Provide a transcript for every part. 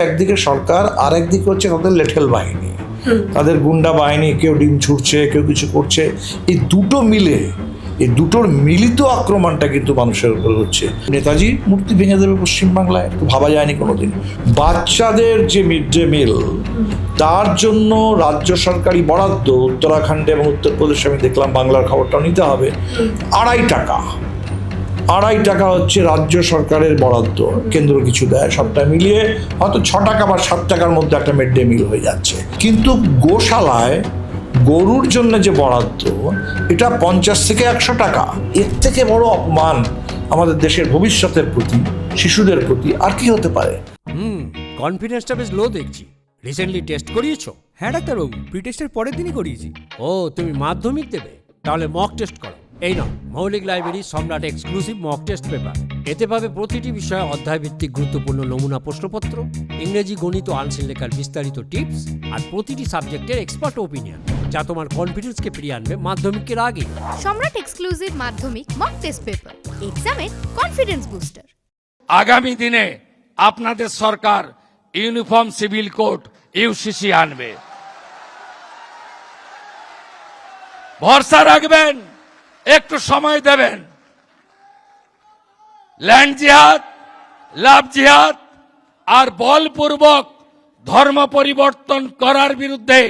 একদিকে সরকার, আর একদিকে হচ্ছে তাদের লেঠেল বাহিনী, তাদের গুন্ডা বাহিনী, কেউ ডিম ছুটছে, কেউ কিছু করছে। এই দুটোর মিলিত আক্রমণটা কিন্তু মানুষের উপর হচ্ছে। নেতাজি মূর্তি ভেঙে দেবে পশ্চিমবাংলায়, তো ভাবা যায়নি কোনোদিন। বাচ্চাদের যে মিড ডে মিল, তার জন্য রাজ্য সরকারি বরাদ্দ উত্তরাখণ্ডে এবং উত্তরপ্রদেশে, আমি দেখলাম, বাংলার খবরটাও নিতে হবে, 2.5 টাকা হচ্ছে রাজ্য সরকারের বরাদ্দ, কেন্দ্র কিছু দেয়, সবটা মিলিয়ে হয়তো 6 টাকা বা 7 টাকার মধ্যে একটা মিড ডে মিল হয়ে যাচ্ছে। কিন্তু গোশালায় গরুর জন্য যে বরাদ্দ, এটা 50 থেকে 100 টাকা। এর থেকে বড় অপমান আমাদের দেশের ভবিষ্যতের প্রতি, শিশুদের প্রতি আর কি হতে পারে? কনফিডেন্সটা বেশ লো দেখছি। রিসেন্টলি টেস্ট করিয়েছো? হ্যাঁ ডাক্তারবাবু, প্রি টেস্টের পরের দিনই করিয়েছি। ও, তুমি মাধ্যমিক দেবে? তাহলে মক টেস্ট করো। এই নাও মৌলিক লাইব্রেরি সম্রাট এক্সক্লুসিভ মক টেস্ট পেপার। এতে পাবে প্রতিটি বিষয়ে অধ্যায়ভিত্তিক গুরুত্বপূর্ণ নমুনা প্রশ্নপত্র, ইংরেজি, গণিত ও আনসিল লেখার বিস্তারিত টিপস, আর প্রতিটি সাবজেক্টের এক্সপার্ট ওপিনিয়ন, যা তোমার কনফিডেন্সকে ফিরিয়ে আনবে মাধ্যমিকের আগে। সম্রাট এক্সক্লুসিভ মাধ্যমিক মক টেস্ট পেপার, এক্সামের কনফিডেন্স বুস্টার। আগামী দিনে আপনাদের সরকার ইউনিফর্ম সিভিল কোড ইউসিসি আনবে, ভরসা রাখবেন, একটু সময় দেবেন। ল্যান্ড জিহাদ, লাভ জিহাদ আর বলপূর্বক ধর্ম পরিবর্তন করার বিরুদ্ধে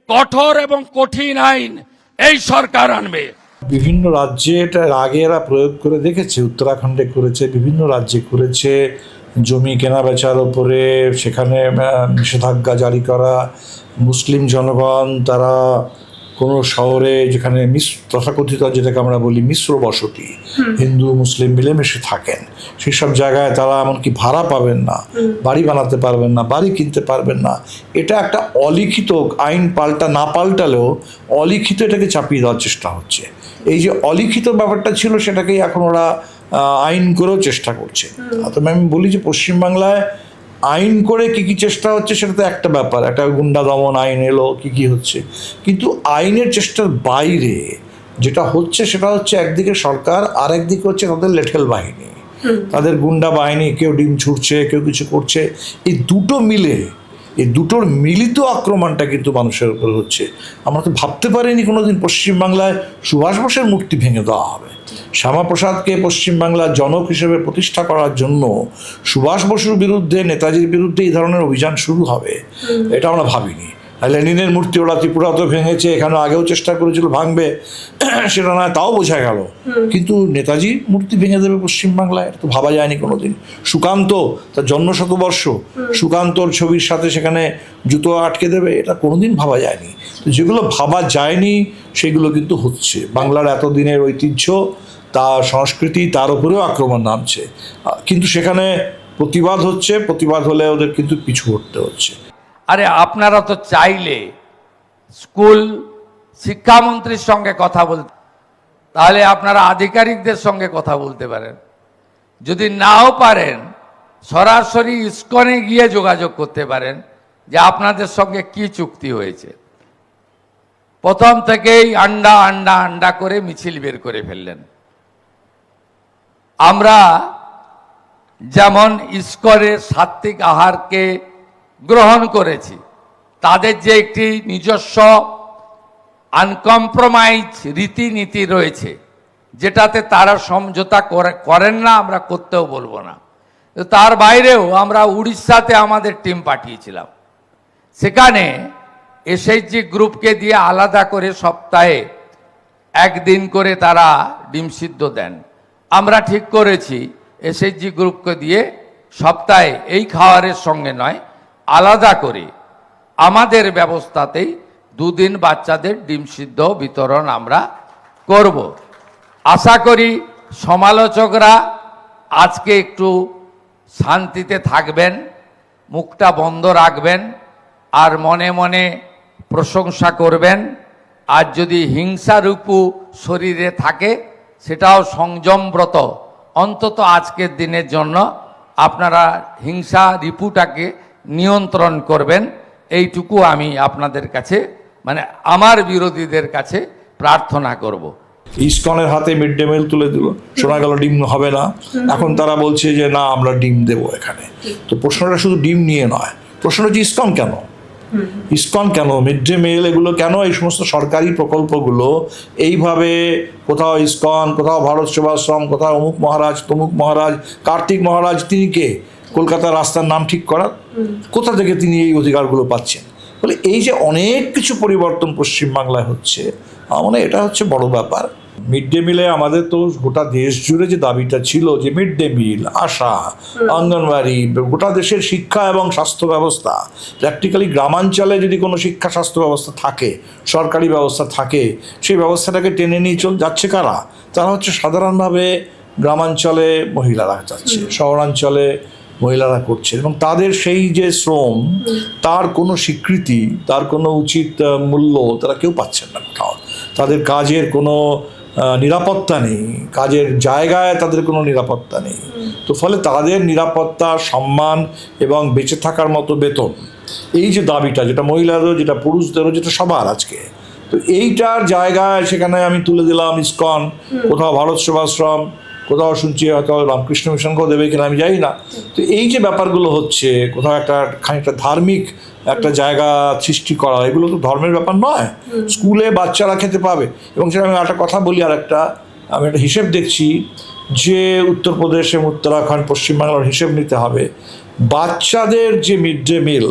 কঠোর এবং কঠিন আইন এই সরকার আনবে। বিভিন্ন রাজ্যে এটা আগে এরা প্রয়োগ করে দেখেছে, উত্তরাখণ্ডে করেছে, বিভিন্ন রাজ্যে করেছে। জমি কেনা বেচার ওপরে সেখানে নিষেধাজ্ঞা জারি করা, মুসলিম জনগণ তারা কোনো শহরে যেখানে তথাকথিত যেটাকে আমরা বলি মিশ্র বসতি, হিন্দু মুসলিম মিলেমিশে থাকেন, সেসব জায়গায় তারা এমনকি ভাড়া পাবেন না, বাড়ি বানাতে পারবেন না, বাড়ি কিনতে পারবেন না। এটা একটা অলিখিত আইন, না পাল্টালেও অলিখিত এটাকে চাপিয়ে দেওয়ার চেষ্টা হচ্ছে। এই যে অলিখিত ব্যাপারটা ছিল, সেটাকেই এখন ওরা আইন করেও চেষ্টা করছে। তবে আমি বলি যে পশ্চিমবাংলায় আইন করে কি চেষ্টা হচ্ছে সেটা তো একটা ব্যাপার, একটা গুন্ডা দমন আইন এলো, কি হচ্ছে, কিন্তু আইনের চেষ্টার বাইরে যেটা হচ্ছে সেটা হচ্ছে একদিকে সরকার, আর একদিকে হচ্ছে তাদের লেঠেল বাহিনী, তাদের গুন্ডা বাহিনী, কেউ ডিম ছুটছে, কেউ কিছু করছে। এই দুটোর মিলিত আক্রমণটা কিন্তু মানুষের উপর হচ্ছে। আমরা তো ভাবতে পারিনি কোনোদিন পশ্চিমবাংলায় সুভাষ বোসের মূর্তি ভেঙে দেওয়া হবে। শ্যামাপ্রসাদকে পশ্চিমবাংলার জনক হিসেবে প্রতিষ্ঠা করার জন্য সুভাষ বসুর বিরুদ্ধে, নেতাজির বিরুদ্ধে এই ধরনের অভিযান শুরু হবে, এটা আমরা ভাবিনি। লেনিনের মূর্তি ওরা ত্রিপুরাতে ভেঙেছে, এখানে আগেও চেষ্টা করেছিল ভাঙবে, সেটা নয়, তাও বোঝা গেল। কিন্তু নেতাজি মূর্তি ভেঙে দেবে পশ্চিমবাংলায়, তো ভাবা যায়নি কোনোদিন। সুকান্ত, তার জন্মশতবর্ষ, সুকান্তর ছবির সাথে সেখানে জুতো আটকে দেবে, এটা কোনোদিন ভাবা যায়নি। তো যেগুলো ভাবা যায়নি সেগুলো কিন্তু হচ্ছে। বাংলার এতদিনের ঐতিহ্য, তার সংস্কৃতি, তার উপরেও আক্রমণ নামছে। কিন্তু সেখানে প্রতিবাদ হচ্ছে, প্রতিবাদ হলে ওদের কিন্তু পিছু হটতে হচ্ছে। আরে আপনারা তো চাইলে স্কুল শিক্ষামন্ত্রীর সঙ্গে কথা বলতে, তাহলে আপনারা আধিকারিকদের সঙ্গে কথা বলতে পারেন। যদি নাও পারেন, সরাসরি ইসকনে গিয়ে যোগাযোগ করতে পারেন যে আপনাদের সঙ্গে কি চুক্তি হয়েছে। প্রথম থেকেই আন্ডা করে মিছিল বের করে ফেললেন। আমরা যেমন ইসকনের সাত্ত্বিক আহারকে গ্রহণ করেছি, তাদের যে একটি নিজস্ব আনকম্প্রোমাইজ রীতিনীতি রয়েছে, যেটাতে তারা সমঝোতা করেন না, আমরা করতেও বলবো না। তার বাইরেও আমরা উড়িষ্যাতে আমাদের টিম পাঠিয়েছিলাম। সেখানে এসএইচজি গ্রুপকে দিয়ে আলাদা করে সপ্তাহে একদিন করে তারা ডিম সিদ্ধ দেন। আমরা ঠিক করেছি এসএইচজি গ্রুপকে দিয়ে সপ্তাহে এই খাবারের সঙ্গে নয়, আলাদা করে আমাদের ব্যবস্থাতেই 2 দিন বাচ্চাদের ডিম সিদ্ধ বিতরণ আমরা করব। আশা করি সমালোচকরা আজকে একটু শান্তিতে থাকবেন, মুখটা বন্ধ রাখবেন, আর মনে মনে প্রশংসা করবেন। আর যদি হিংসারূপু শরীরে থাকে, সেটাও সংযমব্রত অন্তত আজকের দিনের জন্য আপনারা হিংসা রিপুটাকে নিয়ন্ত্রণ করবেন। এইটুকু আমি আপনাদের কাছে, মানে আমার বিরোধীদের কাছে প্রার্থনা করব। ইসকনের হাতে মিড ডে মিল তুলে দিল, শোনা গেল ডিম হবে না, এখন তারা বলছে যে না আমরা ডিম দেবো এখানে। তো প্রশ্নটা শুধু ডিম নিয়ে নয়, প্রশ্ন হচ্ছে ইসকন কেন, ইসকন কেন, মিড ডে মিল এগুলো কেন, এই সমস্ত সরকারি প্রকল্পগুলো এইভাবে কোথাও ইসকন, কোথাও ভারত সেবাশ্রম, কোথাও অমুক মহারাজ তমুক মহারাজ, কার্তিক মহারাজ তিনি কে, কলকাতার রাস্তার নাম ঠিক করার, কোথা থেকে তিনি এই অধিকারগুলো পাচ্ছেন? বলে এই যে অনেক কিছু পরিবর্তন পশ্চিমবাংলায় হচ্ছে, আমার মনে হয় এটা হচ্ছে বড় ব্যাপার। মিড ডে মিলে আমাদের তো গোটা দেশ জুড়ে যে দাবিটা ছিল যে মিড ডে মিল, আশা, অঙ্গনওয়াড়ি, গোটা দেশের শিক্ষা এবং স্বাস্থ্য ব্যবস্থা, প্র্যাকটিক্যালি গ্রামাঞ্চলে যদি কোনো শিক্ষা স্বাস্থ্য ব্যবস্থা থাকে, সরকারি ব্যবস্থা থাকে, সেই ব্যবস্থাটাকে টেনে নিয়ে যাচ্ছে কারা? তারা হচ্ছে সাধারণভাবে গ্রামাঞ্চলে মহিলারা যাচ্ছে, শহরাঞ্চলে মহিলারা করছে, এবং তাদের সেই যে শ্রম, তার কোনো স্বীকৃতি, তার কোনো উচিত মূল্য তারা কেউ পাচ্ছেন না কোথাও। তাদের কাজের কোনো নিরাপত্তা নেই, কাজের জায়গায় তাদের কোনো নিরাপত্তা নেই। তো ফলে তাদের নিরাপত্তা, সম্মান এবং বেঁচে থাকার মতো বেতন, এই যে দাবিটা, যেটা মহিলাদেরও, যেটা পুরুষদেরও, যেটা সবার আজকে, তো এইটার জায়গায় সেখানে আমি তুলে দিলাম ইসকন, কোথাও ভারত সেবাশ্রম, কোথাও শুনছি হয়তো রামকৃষ্ণ মিশনকেও দেবে কিনা আমি জানি না। তো এই যে ব্যাপারগুলো হচ্ছে, কোথাও একটা খানিকটা ধার্মিক একটা জায়গা সৃষ্টি করা, এগুলো তো ধর্মের ব্যাপার নয়। স্কুলে বাচ্চারা খেতে পাবে, এবং সেটা আমি একটা কথা বলি, আর আমি একটা হিসেব দেখছি যে উত্তরপ্রদেশ এবং উত্তরাখণ্ড, পশ্চিমবাংলার হিসেব নিতে হবে। বাচ্চাদের যে মিড ডে মিল,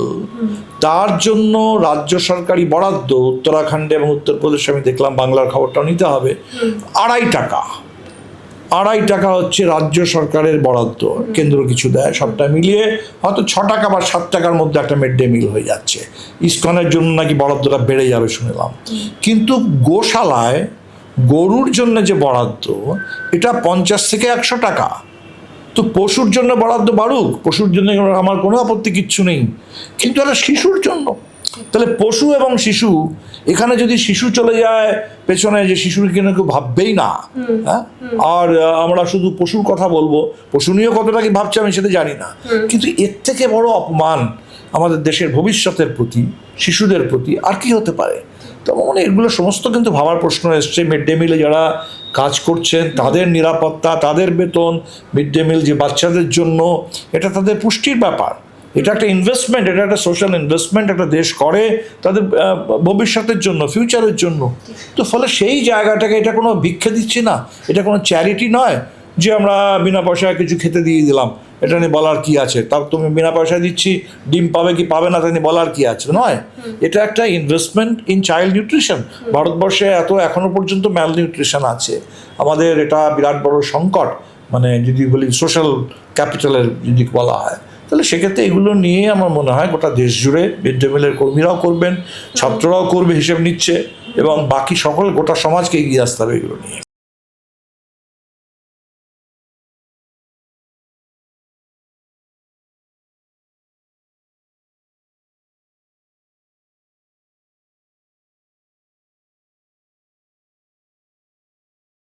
তার জন্য রাজ্য সরকারি বরাদ্দ উত্তরাখণ্ডে এবং উত্তরপ্রদেশে, আমি দেখলাম বাংলার খবরটাও নিতে হবে, 2.5 টাকা। 2.5 টাকা হচ্ছে রাজ্য সরকারের বরাদ্দ, কেন্দ্র কিছু দেয়, সবটা মিলিয়ে হয়তো 6 টাকা বা 7 টাকার মধ্যে একটা মিড ডে মিল হয়ে যাচ্ছে। ইসকনের জন্য নাকি বরাদ্দটা বেড়ে যাবে শুনলাম, কিন্তু গোশালায় গরুর জন্য যে বরাদ্দ, এটা 50 থেকে 100 টাকা। তো পশুর জন্য বরাদ্দ বাড়ুক, পশুর জন্য আমার কোনো আপত্তি কিচ্ছু নেই, কিন্তু একটা শিশুর জন্য, তাহলে পশু এবং শিশু, এখানে যদি শিশু চলে যায় পেছনে, যে শিশুর কিনা কেউ ভাববেই না, হ্যাঁ, আর আমরা শুধু পশুর কথা বলবো, পশু নিয়েও কতটা কি ভাবছে আমি সেটা জানি না, কিন্তু এর থেকে বড় অপমান আমাদের দেশের ভবিষ্যতের প্রতি, শিশুদের প্রতি আর কি হতে পারে? তো মানে এগুলো সমস্ত কিন্তু ভাবার প্রশ্ন এসছে। মিড ডে মিলে যারা কাজ করছেন, তাদের নিরাপত্তা, তাদের বেতন, মিড ডে মিল যে বাচ্চাদের জন্য, এটা তাদের পুষ্টির ব্যাপার, এটা একটা ইনভেস্টমেন্ট, এটা একটা সোশ্যাল ইনভেস্টমেন্ট একটা দেশ করে তাদের ভবিষ্যতের জন্য, ফিউচারের জন্য। তো ফলে সেই জায়গাটাকে, এটা কোনো ভিক্ষে দিচ্ছি না, এটা কোনো চ্যারিটি নয় যে আমরা বিনা পয়সায় কিছু খেতে দিয়ে দিলাম, এটা নিয়ে বলার কি আছে, তাও তুমি বিনা পয়সায় দিচ্ছি, ডিম পাবে কি পাবে না তা নিয়ে বলার কি আছে, নয়। এটা একটা ইনভেস্টমেন্ট ইন চাইল্ড নিউট্রিশন। ভারতবর্ষে এখনো পর্যন্ত ম্যাল নিউট্রিশন আছে, আমাদের এটা বিরাট বড় সংকট, মানে যদি বলি সোশ্যাল ক্যাপিটালের যদি বলা হয়, তাহলে সেক্ষেত্রে এগুলো নিয়ে আমার মনে হয় গোটা দেশ জুড়ে মিড ডে মিলের কর্মীরাও করবেন, ছাত্ররাও করবে, হিসেব নিচ্ছে, এবং বাকি সকল গোটা সমাজকে এগিয়ে আসতে হবে এগুলো নিয়ে।